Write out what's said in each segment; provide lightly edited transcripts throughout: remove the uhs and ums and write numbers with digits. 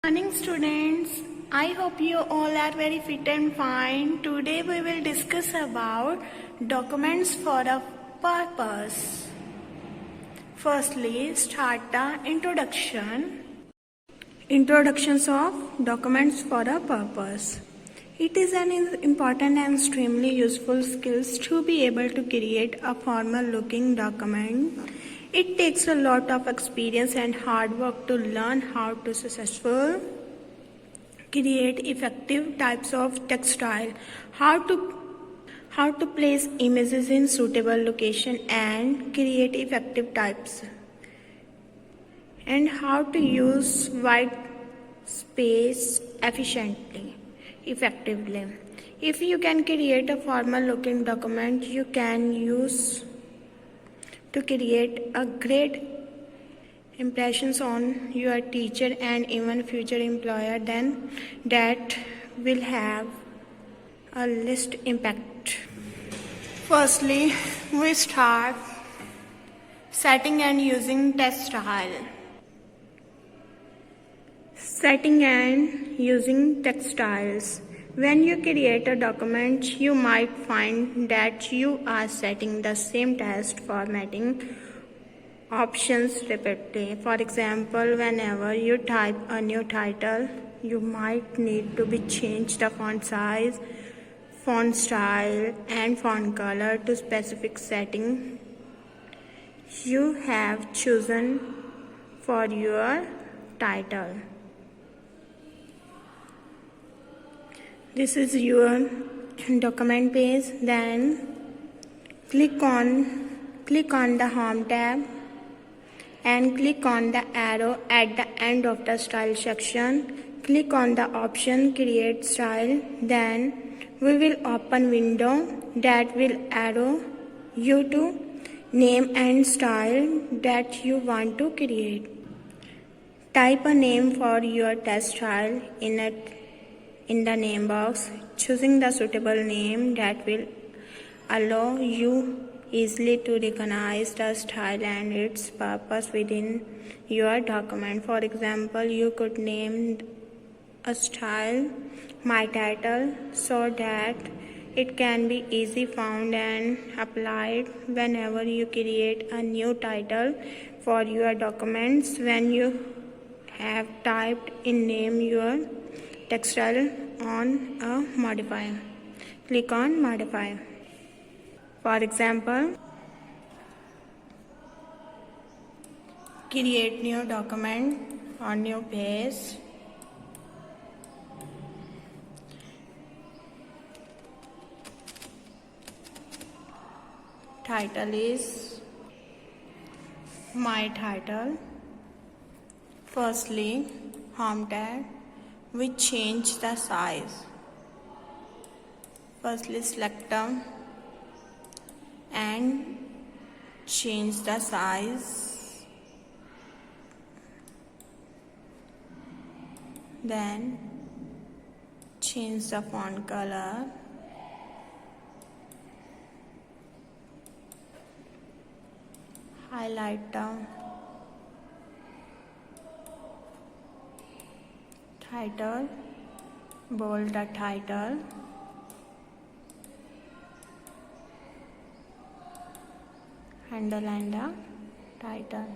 Morning students, I hope you all are very fit and fine. Today we will discuss about documents for a purpose. Firstly, start the introduction. Introductions of documents for a purpose. It is an important and extremely useful skill to be able to create a formal looking document. It takes a lot of experience and hard work to learn how to successfully create effective types of textile, how to place images in suitable location and create effective types, and how to use white space effectively. If you can create a formal looking document, you can use to create a great impressions on your teacher and even future employer, then that will have a least impact. Firstly, we start setting and using text style. Setting and using textiles. When you create a document, you might find that you are setting the same text formatting options repeatedly. For example, whenever you type a new title, you might need to be change the font size, font style, and font color to specific setting you have chosen for your title. This is your document page. Then click on the Home tab and click on the arrow at the end of the style section. Click on the option create style. Then we will open window that will arrow you to name and style that you want to create. Type a name for your text style in the name box, choosing the suitable name that will allow you easily to recognize the style and its purpose within your document. For example, you could name a style my title so that it can be easily found and applied whenever you create a new title for your documents. When you have typed in name your textile on a modifier, click on modify. For example, create new document on new page. Title is my title. Firstly, Home tab, we change the size. Firstly, select them and change the size. Then change the font color. Highlight the title, bold the title, underline the title.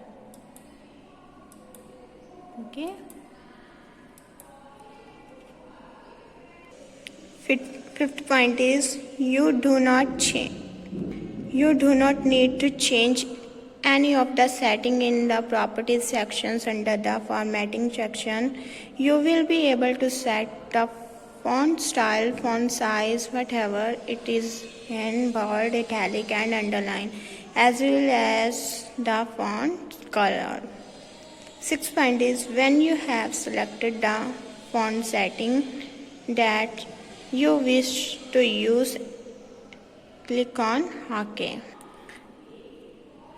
Okay. Fifth point is you do not need to change any of the setting in the properties sections. Under the formatting section, you will be able to set the font style, font size, whatever it is, in bold, italic and underline, as well as the font color. Sixth point is when you have selected the font setting that you wish to use, click on OK.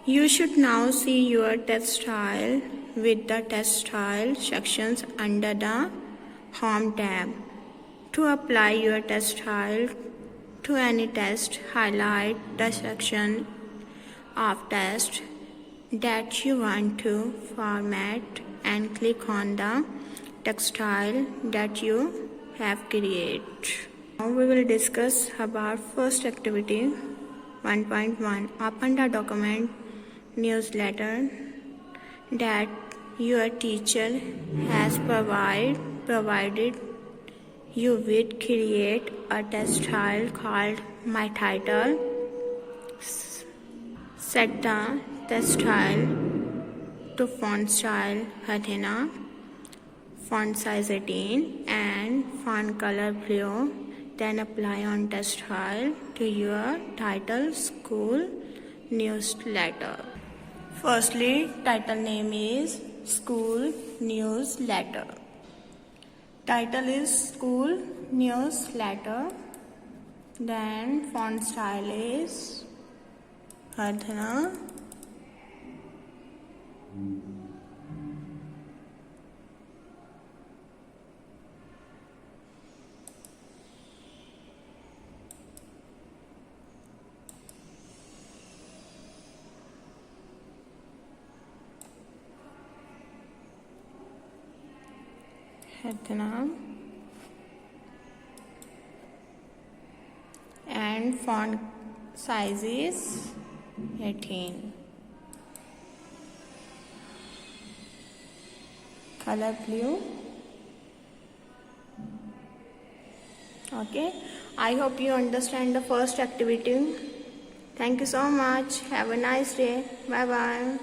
You should now see your text style with the text style sections under the Home tab. To apply your text style to any text, highlight the section of text that you want to format and click on the textile that you have created. Now we will discuss about first activity 1.1. Open the document newsletter that your teacher has provided you with. Create a textile called My Title. Set the textile to font style Athena, font size 18 and font color blue. Then apply on textile to your title school newsletter. Firstly, title name is School Newsletter. Title is School Newsletter. Then font style is Athena. And font size is 18. Color blue. Okay, I hope you understand the first activity. Thank you so much. Have a nice day. Bye bye.